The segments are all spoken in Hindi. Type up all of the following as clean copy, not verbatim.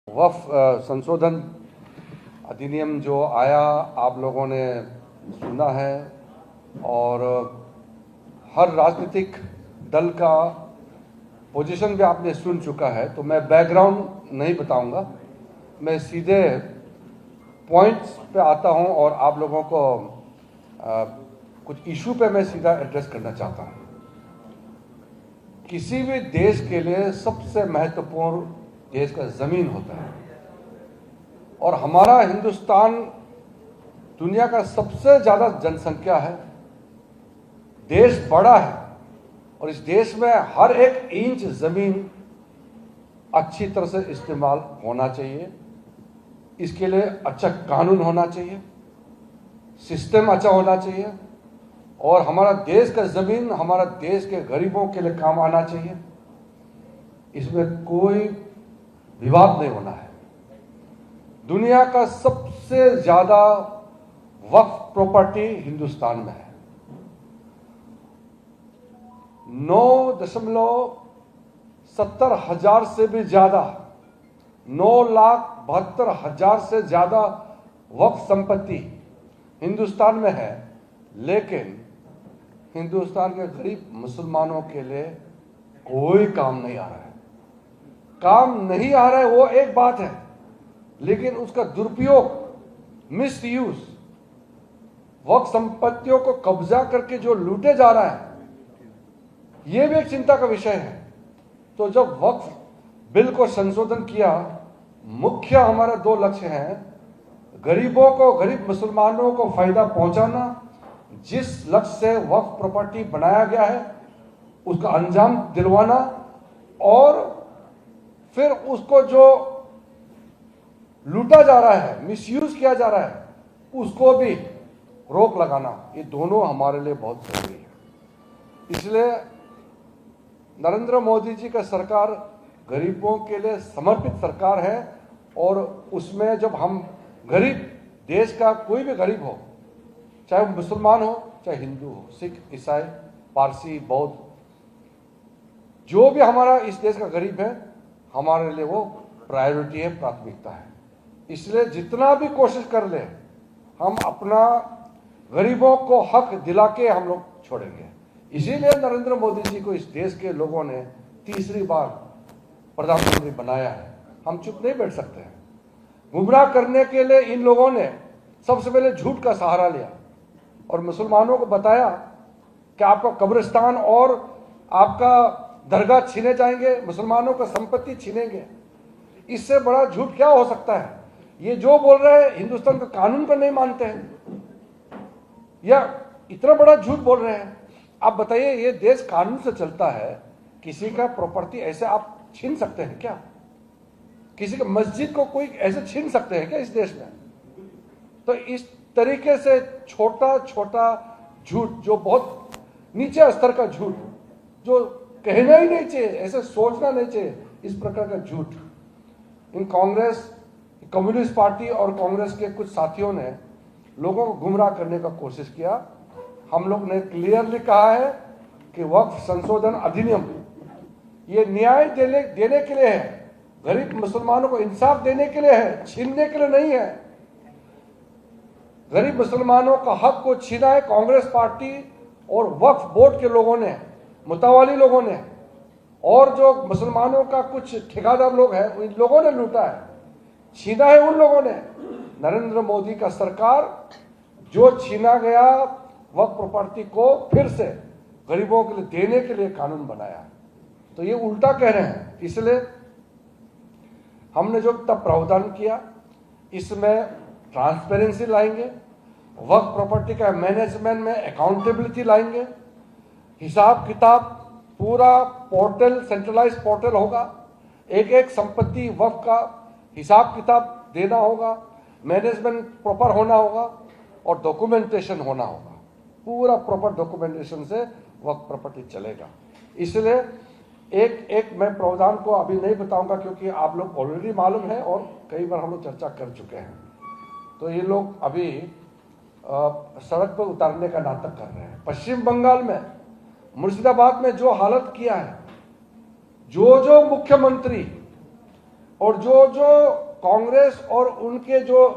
वक्फ संशोधन अधिनियम जो आया आप लोगों ने सुना है और हर राजनीतिक दल का पोजीशन भी आपने सुन चुका है, तो मैं बैकग्राउंड नहीं बताऊंगा। मैं सीधे पॉइंट्स पे आता हूं और आप लोगों को कुछ इशू पे मैं सीधा एड्रेस करना चाहता हूं। किसी भी देश के लिए सबसे महत्वपूर्ण देश का जमीन होता है और हमारा हिंदुस्तान दुनिया का सबसे ज्यादा जनसंख्या है, देश बड़ा है और इस देश में हर एक इंच जमीन अच्छी तरह से इस्तेमाल होना चाहिए। इसके लिए अच्छा कानून होना चाहिए, सिस्टम अच्छा होना चाहिए और हमारा देश का जमीन हमारा देश के गरीबों के लिए काम आना चाहिए। इसमें कोई विवाद नहीं होना है। दुनिया का सबसे ज्यादा वक्फ प्रॉपर्टी हिंदुस्तान में है। 9,70,000 से भी ज्यादा 9,72,000 से ज्यादा वक्फ संपत्ति हिंदुस्तान में है, लेकिन हिंदुस्तान के गरीब मुसलमानों के लिए कोई काम नहीं आ रहा है। काम नहीं आ रहा है वो एक बात है, लेकिन उसका दुरुपयोग, मिस यूज, वक्फ संपत्तियों को कब्जा करके जो लूटे जा रहा है, यह भी एक चिंता का विषय है। तो जब वक्फ बिल को संशोधन किया, मुख्य हमारा दो लक्ष्य हैं। गरीबों को, गरीब मुसलमानों को फायदा पहुंचाना, जिस लक्ष्य से वक्फ प्रॉपर्टी बनाया गया है उसका अंजाम दिलवाना और फिर उसको जो लूटा जा रहा है, मिसयूज किया जा रहा है, उसको भी रोक लगाना। ये दोनों हमारे लिए बहुत जरूरी है। इसलिए नरेंद्र मोदी जी का सरकार गरीबों के लिए समर्पित सरकार है और उसमें जब हम गरीब, देश का कोई भी गरीब हो, चाहे वो मुसलमान हो, चाहे हिंदू हो, सिख, ईसाई, पारसी, बौद्ध, जो भी हमारा इस देश का गरीब है, हमारे लिए वो प्रायोरिटी है, प्राथमिकता है। इसलिए जितना भी कोशिश कर ले, हम अपना गरीबों को हक दिला के हम लोग छोड़ेंगे। इसीलिए नरेंद्र मोदी जी को इस देश के लोगों ने तीसरी बार प्रधानमंत्री बनाया है। हम चुप नहीं बैठ सकते हैं। गुमराह करने के लिए इन लोगों ने सबसे पहले झूठ का सहारा लिया और मुसलमानों को बताया कि आपका कब्रिस्तान और आपका दरगाह छीने जाएंगे, मुसलमानों का संपत्ति छीनेंगे। इससे बड़ा झूठ क्या हो सकता है? ये जो बोल रहे हैं हिंदुस्तान का कानून को नहीं मानते हैं या इतना बड़ा झूठ बोल रहे हैं। आप बताइए, ये देश कानून से चलता है, किसी का प्रॉपर्टी ऐसे आप छीन सकते हैं क्या? किसी का मस्जिद को कोई ऐसे छीन सकते हैं क्या इस देश में? तो इस तरीके से छोटा छोटा झूठ, जो बहुत नीचे स्तर का झूठ, जो कहना ही नहीं चाहिए, ऐसे सोचना नहीं चाहिए, इस प्रकार का झूठ इन कांग्रेस, कम्युनिस्ट पार्टी और कांग्रेस के कुछ साथियों ने लोगों को गुमराह करने का कोशिश किया। हम लोग ने क्लियरली कहा है कि वक्फ संशोधन अधिनियम ये न्याय देने के लिए है, गरीब मुसलमानों को इंसाफ देने के लिए है, छीनने के लिए नहीं है। गरीब मुसलमानों का हक को छीना है कांग्रेस पार्टी और वक्फ बोर्ड के लोगों ने, मुतावाली लोगों ने, और जो मुसलमानों का कुछ ठेकेदार लोग हैं, इन लोगों ने लूटा है, छीना है उन लोगों ने। नरेंद्र मोदी का सरकार जो छीना गया वक्फ प्रॉपर्टी को फिर से गरीबों के लिए देने के लिए कानून बनाया, तो ये उल्टा कह रहे हैं। इसलिए हमने जो तब प्रावधान किया, इसमें ट्रांसपेरेंसी लाएंगे, वक्फ प्रॉपर्टी का मैनेजमेंट में अकाउंटेबिलिटी लाएंगे, हिसाब किताब पूरा पोर्टल, सेंट्रलाइज पोर्टल होगा, एक एक संपत्ति वक्फ का हिसाब किताब देना होगा, मैनेजमेंट प्रॉपर होना होगा और डॉक्यूमेंटेशन होना होगा। पूरा प्रॉपर डॉक्यूमेंटेशन से वक्फ प्रॉपर्टी चलेगा। इसलिए एक एक मैं प्रावधान को अभी नहीं बताऊंगा क्योंकि आप लोग ऑलरेडी मालूम है और कई बार हम लोग चर्चा कर चुके हैं। तो ये लोग अभी सड़क पर उतारने का नाटक कर रहे हैं। पश्चिम बंगाल में, मुर्शिदाबाद में जो हालत किया है, जो मुख्यमंत्री और जो जो कांग्रेस और उनके जो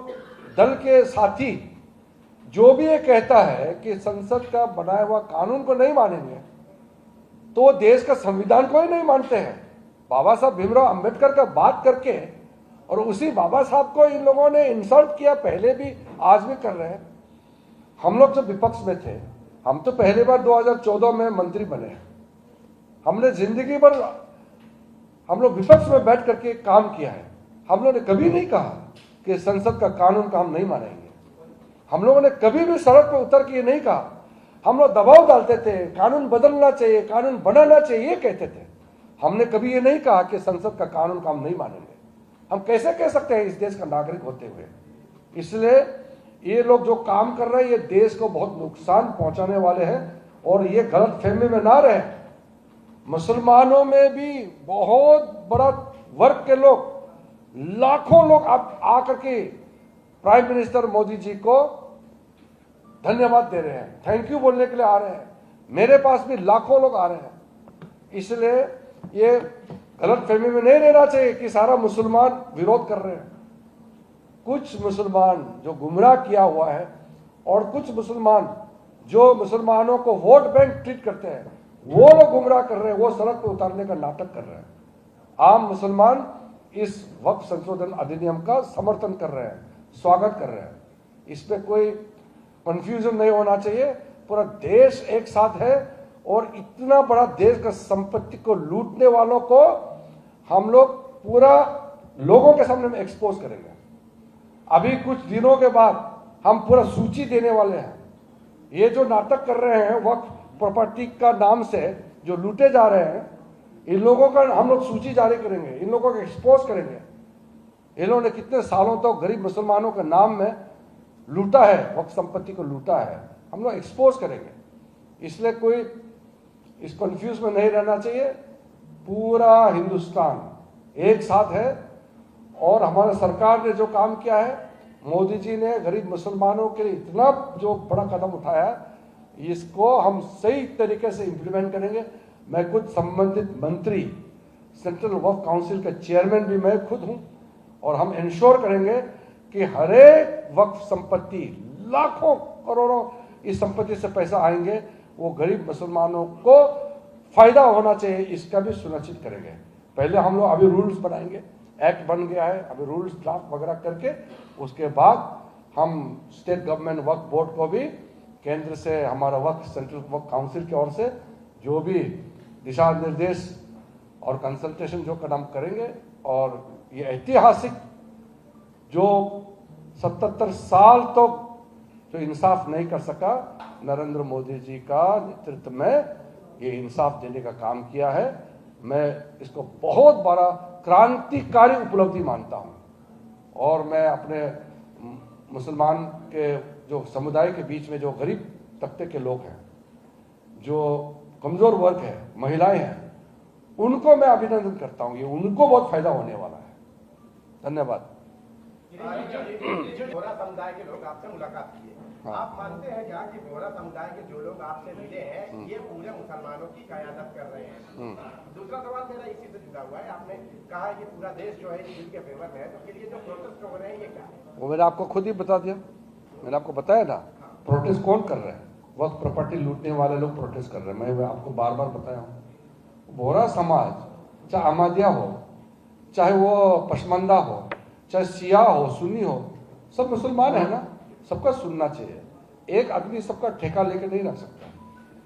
दल के साथी जो भी ये कहता है कि संसद का बनाया हुआ कानून को नहीं मानेंगे, तो वो देश का संविधान को ही नहीं मानते हैं। बाबा साहब भीमराव अंबेडकर का बात करके और उसी बाबा साहब को इन लोगों ने इंसल्ट किया, पहले भी आज भी कर रहे हैं। हम लोग जब विपक्ष में थे, हम तो पहली बार 2014 में मंत्री बने। हमने जिंदगी भर हम लोग विपक्ष में बैठ करके काम किया है। हम लोगों ने कभी नहीं कहा कि संसद का कानून का हम नहीं मानेंगे। हम लोगों ने कभी भी सड़क पर उतर के नहीं कहा। हम लोग दबाव डालते थे, कानून बदलना चाहिए, कानून बनाना चाहिए, ये कहते थे। हमने कभी ये नहीं कहा कि संसद का कानून का हम नहीं मानेंगे। हम कैसे कह सकते हैं इस देश का नागरिक होते हुए? इसलिए ये लोग जो काम कर रहे हैं, ये देश को बहुत नुकसान पहुंचाने वाले हैं। और ये गलत फहमी में ना रहे, मुसलमानों में भी बहुत बड़ा वर्ग के लोग, लाखों लोग आकर के प्राइम मिनिस्टर मोदी जी को धन्यवाद दे रहे हैं, थैंक यू बोलने के लिए आ रहे हैं। मेरे पास भी लाखों लोग आ रहे हैं। इसलिए ये गलत फहमी में नहीं रहना चाहिए कि सारा मुसलमान विरोध कर रहे हैं। कुछ मुसलमान जो गुमराह किया हुआ है और कुछ मुसलमान जो मुसलमानों को वोट बैंक ट्रीट करते हैं, वो लोग गुमराह कर रहे हैं, वो सड़क पर उतारने का नाटक कर रहे हैं। आम मुसलमान इस वक्फ संशोधन अधिनियम का समर्थन कर रहे हैं, स्वागत कर रहे हैं। इसमें कोई कंफ्यूजन नहीं होना चाहिए। पूरा देश एक साथ है और इतना बड़ा देश का संपत्ति को लूटने वालों को हम लोग पूरा लोगों के सामने में एक्सपोज करेंगे। अभी कुछ दिनों के बाद हम पूरा सूची देने वाले हैं। ये जो नाटक कर रहे हैं वक्फ प्रॉपर्टी का नाम से जो लूटे जा रहे हैं, इन लोगों का हम लोग सूची जारी करेंगे, इन लोगों को एक्सपोज करेंगे। इन लोगों ने कितने सालों तक तो गरीब मुसलमानों के नाम में लूटा है, वक्फ संपत्ति को लूटा है, हम लोग एक्सपोज करेंगे। इसलिए कोई इस कंफ्यूज में नहीं रहना चाहिए। पूरा हिंदुस्तान एक साथ है और हमारे सरकार ने जो काम किया है, मोदी जी ने गरीब मुसलमानों के लिए इतना जो बड़ा कदम उठाया है, इसको हम सही तरीके से इम्प्लीमेंट करेंगे। मैं खुद संबंधित मंत्री, सेंट्रल वक्फ काउंसिल का चेयरमैन भी मैं खुद हूं और हम इंश्योर करेंगे कि हर एक वक्फ संपत्ति, लाखों करोड़ों इस संपत्ति से पैसा आएंगे, वो गरीब मुसलमानों को फायदा होना चाहिए, इसका भी सुनिश्चित करेंगे। पहले हम लोग अभी रूल्स बनाएंगे, एक्ट बन गया है, अभी रूल्स ड्राफ्ट वगैरह करके उसके बाद हम स्टेट गवर्नमेंट वक्फ बोर्ड को भी केंद्र से, हमारा वक्फ सेंट्रल वक्फ काउंसिल की ओर से जो भी दिशा निर्देश और कंसल्टेशन जो कदम करेंगे। और ये ऐतिहासिक जो 77 साल तो जो इंसाफ नहीं कर सका, नरेंद्र मोदी जी का नेतृत्व में ये इंसाफ देने का काम किया है। मैं इसको बहुत बड़ा क्रांतिकारी उपलब्धि मानता हूं। और मैं अपने मुसलमान के जो समुदाय के बीच में जो गरीब तबके के लोग हैं, जो कमजोर वर्ग है, महिलाएं हैं, उनको मैं अभिनंदन करता हूं। ये उनको बहुत फायदा होने वाला है। धन्यवाद। जो बोहरा समुदाय के लोग आपसे मुलाकात किए, आप मानते हैं क्या कि बोहरा समुदाय के जो लोग आपसे मिले हैं, ये पूरे मुसलमानों की कयादत कर रहे हैं? दूसरा सवाल मेरा इसी से जुड़ा हुआ है। आपने कहा कि पूरा देश जो है इस बिल के फेवर में है, तो फिर ये जो प्रोटेस्ट हो रहे हैं ये क्या है? वो मैंने आपको खुद ही बता दिया, मैंने आपको बताया ना। प्रोटेस्ट कौन कर रहे हैं? वक्त प्रॉपर्टी लूटने वाले लोग प्रोटेस्ट कर रहे हैं। मैं आपको बार बार बताया हूँ, बोहरा समाज, चाहे अहमदिया हो, चाहे वो पशमंदा हो, चाहे सिया हो, सुन्नी हो, सब मुसलमान है ना, सबका सुनना चाहिए। एक आदमी सबका ठेका लेके नहीं रह सकता।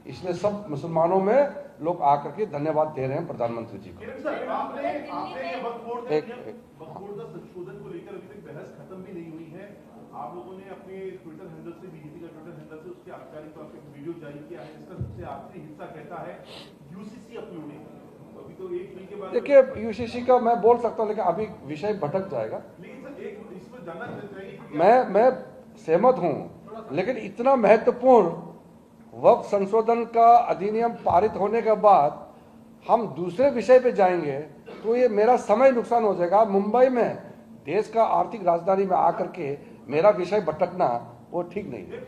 इसलिए सब मुसलमानों में लोग आकर के धन्यवाद दे रहे हैं प्रधानमंत्री जी को। संशोधन को लेकर अभी तक बहस खत्म भी नहीं हुई है। आप लोगों ने अपने ट्विटर हैंडल से, बीजेपी का ट्विटर हैंडल से उसके आधिकारिक तौर पर वीडियो जारी किया है, जिसका सबसे आखिरी हिस्सा कहता है यूसीसी अपलोडिंग। अभी तो एक बिल के बाद देखिए, यूसीसी का मैं बोल सकता हूँ, लेकिन अभी विषय भटक जाएगा। लेकिन सर एक इसमें जानना चाहिए, मैं सहमत हूँ, लेकिन इतना महत्वपूर्ण वक्फ संशोधन का अधिनियम पारित होने के बाद हम दूसरे विषय पे जाएंगे तो ये मेरा समय नुकसान हो जाएगा। मुंबई में देश का आर्थिक राजधानी में आकर के मेरा विषय भटकना वो ठीक नहीं है।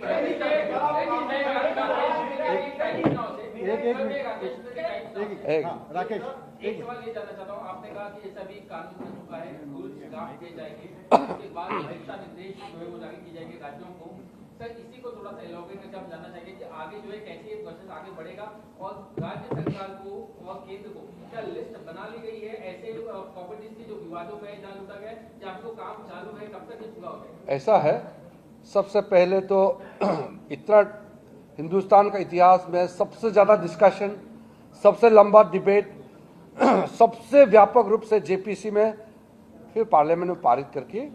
राकेश, एक सवाल ये जानना चाहता हूँ, आपने कहा कि सभी कानून बन चुका है, रूल्स ड्राफ्ट किए जाएंगे, उसके बाद दिशा निर्देश जो है वो जारी की जाएंगे राज्यों को। सर इसी को थोड़ा सा एलोबरेट करके हम जानना चाहेंगे कि आगे जो है कैसे ये प्रोसेस आगे बढ़ेगा और राज्य सरकार को और केंद्र को क्या लिस्ट बना ली गई है ऐसे प्रॉपर्टीज की जो विवादों में जहाँ लूटा गया है, या आपको काम चालू है, कब तक ये पूरा हो जाएगा? ऐसा है, सबसे पहले तो इतना हिंदुस्तान का इतिहास में सबसे ज़्यादा डिस्कशन, सबसे लंबा डिबेट, सबसे व्यापक रूप से जेपीसी में, फिर पार्लियामेंट में पारित करके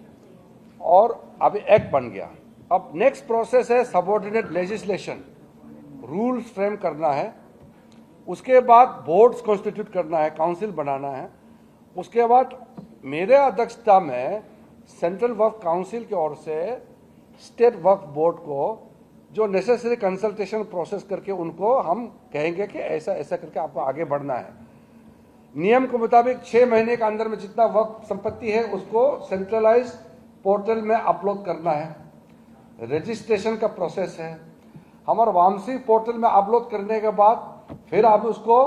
और अभी एक्ट बन गया। अब नेक्स्ट प्रोसेस है सबऑर्डिनेट लेजिस्लेशन, रूल्स फ्रेम करना है, उसके बाद बोर्ड्स कॉन्स्टिट्यूट करना है, काउंसिल बनाना है, उसके बाद मेरे अध्यक्षता में सेंट्रल वक्फ काउंसिल की ओर से स्टेट वक्फ बोर्ड को जो नेसेसरी कंसल्टेशन प्रोसेस करके उनको हम कहेंगे कि ऐसा ऐसा करके आपको आगे बढ़ना है। नियम के मुताबिक 6 महीने के अंदर में जितना वक्फ संपत्ति है उसको सेंट्रलाइज पोर्टल में अपलोड करना है, रजिस्ट्रेशन का प्रोसेस है। हमारे वामसी पोर्टल में अपलोड करने के बाद फिर आप उसको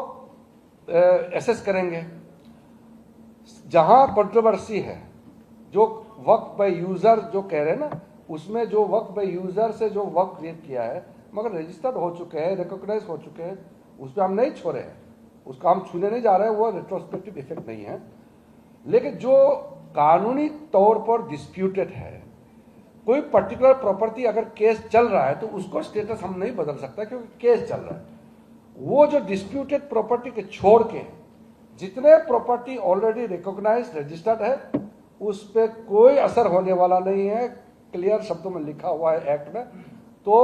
एसेस करेंगे। जहां कंट्रोवर्सी है, जो वक्फ बाय यूजर जो कह रहे हैं ना, उसमें जो वक्फ बाय यूजर से जो वक्फ क्रिएट किया है मगर रजिस्टर्ड हो चुके हैं, रिकॉग्नाइज हो चुके हैं, उस पर हम नहीं छोड़े हैं, उसको हम छूने नहीं जा रहे हैं, वो रेट्रोस्पेक्टिव इफेक्ट नहीं है। लेकिन जो कानूनी तौर पर डिस्प्यूटेड है, कोई पर्टिकुलर प्रॉपर्टी अगर केस चल रहा है तो उसको स्टेटस हम नहीं बदल सकता क्योंकि केस चल रहा है। वो जो डिस्प्यूटेड प्रॉपर्टी के छोड़ के जितने प्रॉपर्टी ऑलरेडी रिकॉग्नाइज रजिस्टर्ड है उस पर कोई असर होने वाला नहीं है, क्लियर शब्दों में लिखा हुआ है एक्ट में, तो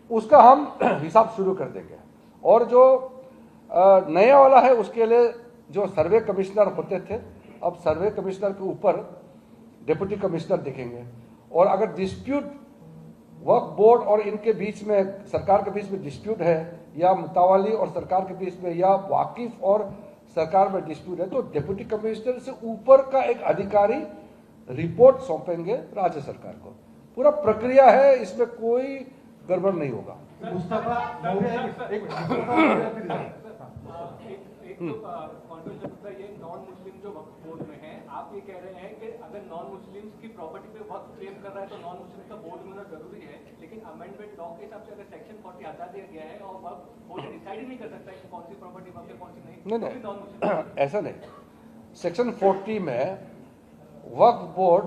उसका हम हिसाब शुरू कर देंगे। और जो नया वाला है उसके लिए जो सर्वे कमिश्नर होते थे, अब सर्वे कमिश्नर के ऊपर डिप्टी कमिश्नर देखेंगे। और अगर डिस्प्यूट वक्फ बोर्ड और इनके बीच में, सरकार के बीच में डिस्प्यूट है, या मुतावाली और सरकार के बीच में, या वाकिफ और सरकार में डिस्प्यूट है, तो डिप्टी कमिश्नर से ऊपर का एक अधिकारी रिपोर्ट सौंपेंगे राज्य सरकार को। पूरा प्रक्रिया है, इसमें कोई गड़बड़ नहीं होगा। एक तो कॉन्फ्रेंस ये नॉन मुस्लिम जो वक्फ बोर्ड में है, आप ये कह रहे हैं कि अगर नॉन मुस्लिम्स की प्रॉपर्टी पे वक्फ क्लेम कर रहा है तो नॉन मुस्लिम का बोर्ड में होना जरूरी है, लेकिन अमेंडमेंट लॉ के हिसाब से अगर सेक्शन 40 हटा दिया गया है और वक्फ बोर्ड डिसाइड नहीं कर सकता है कि कौन सी प्रॉपर्टी वक्फ है कौन सी नहीं, नहीं नॉन मुस्लिम ऐसा नहीं। सेक्शन 40 में वक्फ बोर्ड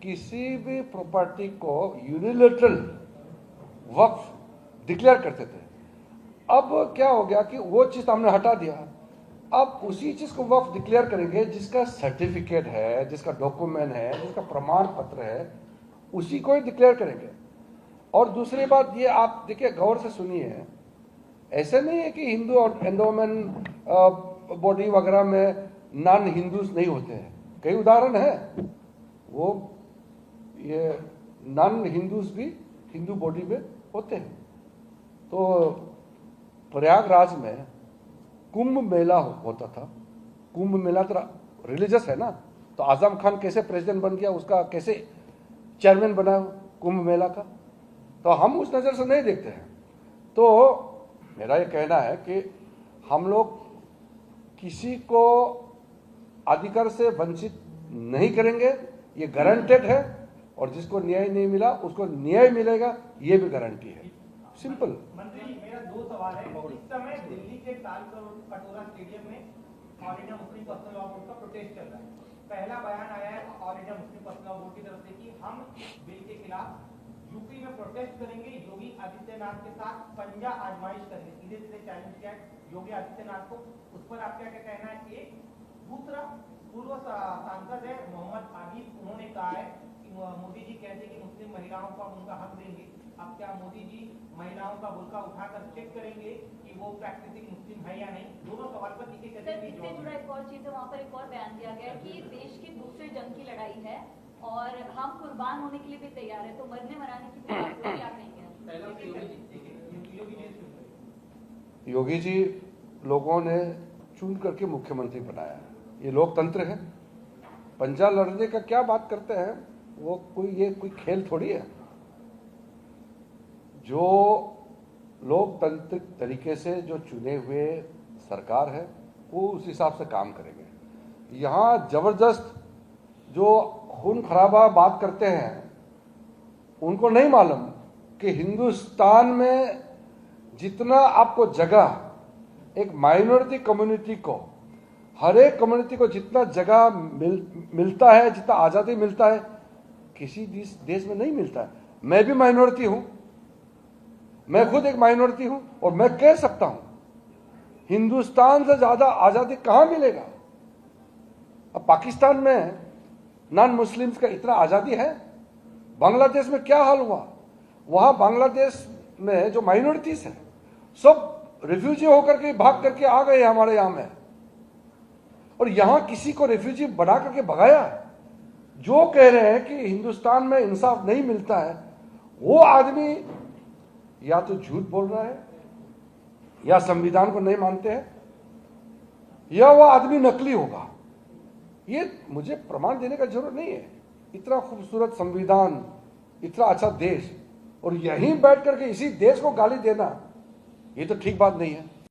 किसी भी प्रॉपर्टी को यूनिलेटरल वक्फ डिक्लेयर करते थे। अब क्या हो गया कि वो चीज हमने हटा दिया, अब उसी चीज को वक्फ डिक्लेयर करेंगे जिसका सर्टिफिकेट है, जिसका डॉक्यूमेंट है, जिसका प्रमाण पत्र है, उसी को ही डिक्लेयर करेंगे। और दूसरी बात ये आप देखिए, गौर से सुनिए, ऐसे नहीं है कि हिंदू और एंडोमेंट बॉडी वगैरह में नॉन हिंदूज नहीं होते हैं, कई उदाहरण है। वो ये नॉन हिंदूज भी हिंदू बॉडी में होते हैं। तो प्रयागराज में कुंभ मेला होता था, कुंभ मेला तो रिलीजियस है ना, तो आजम खान कैसे प्रेसिडेंट बन गया, उसका कैसे चेयरमैन बना कुंभ मेला का, तो हम उस नज़र से नहीं देखते हैं। तो मेरा ये कहना है कि हम लोग किसी को अधिकार से वंचित नहीं करेंगे, ये गारंटेड है, और जिसको न्याय नहीं मिला उसको न्याय मिलेगा, ये भी गारंटी है। सिंपल। मंत्री जी, मेरा 2 सवाल है। इस समय दिल्ली के ताल कटोरा स्टेडियम में all India Muslim personal law board का प्रोटेस्ट चल रहा है। पहला बयान आया है all India Muslim personal law board की तरफ से कि हम बिल के खिलाफ यूपी में प्रोटेस्ट करेंगे, योगी आदित्यनाथ के साथ पंजा आजमाइश करेंगे, सीधे सीधे चैलेंज किया योगी आदित्यनाथ को। उस पर आपका क्या कहना है? एक दूसरा, पूर्व सांसद है मोहम्मद आबिद, उन्होंने कहा है कि मोदी जी कहते हैं कि मुस्लिम महिलाओं को हम उनका हक देंगे। अब क्या मोदी जी महिलाओं का बुर्का उठाकर चेक करेंगे कि वो प्रैक्टिसिंग मुस्लिम है या नहीं? दोनों सवाल पर इससे जुड़ा एक और चीज है, वहाँ पर एक और बयान दिया गया कि देश की दूसरी जंग की लड़ाई है और हम कुर्बान होने के लिए भी तैयार है, तो मरने मराने की क्या कहेंगे? योगी जी लोगों ने चुन करके मुख्यमंत्री बनाया, ये लोकतंत्र है। पंजा लड़ने का क्या बात करते हैं, वो कोई खेल थोड़ी है। जो लोकतांत्रिक तरीके से जो चुने हुए सरकार है वो उस हिसाब से काम करेंगे। यहाँ जबरदस्त जो खून खराबा बात करते हैं उनको नहीं मालूम कि हिंदुस्तान में जितना आपको जगह एक माइनॉरिटी कम्युनिटी को, हर एक कम्युनिटी को जितना जगह मिलता है, जितना आज़ादी मिलता है, किसी देश में नहीं मिलता है। मैं भी माइनॉरिटी हूं, मैं खुद एक माइनॉरिटी हूं और मैं कह सकता हूं हिंदुस्तान से ज्यादा आज़ादी कहां मिलेगा। अब पाकिस्तान में नॉन मुस्लिम्स का इतना आज़ादी है, बांग्लादेश में क्या हाल हुआ, वहां बांग्लादेश में जो माइनॉरिटीज है सब रिफ्यूजी होकर के भाग करके आ गए हमारे यहां में, और यहां किसी को रिफ्यूजी बना करके भगाया। जो कह रहे हैं कि हिंदुस्तान में इंसाफ नहीं मिलता है, वो आदमी या तो झूठ बोल रहा है, या संविधान को नहीं मानते हैं, या वो आदमी नकली होगा। ये मुझे प्रमाण देने का जरूरत नहीं है। इतना खूबसूरत संविधान, इतना अच्छा देश, और यहीं बैठ करके इसी देश को गाली देना, ये तो ठीक बात नहीं है।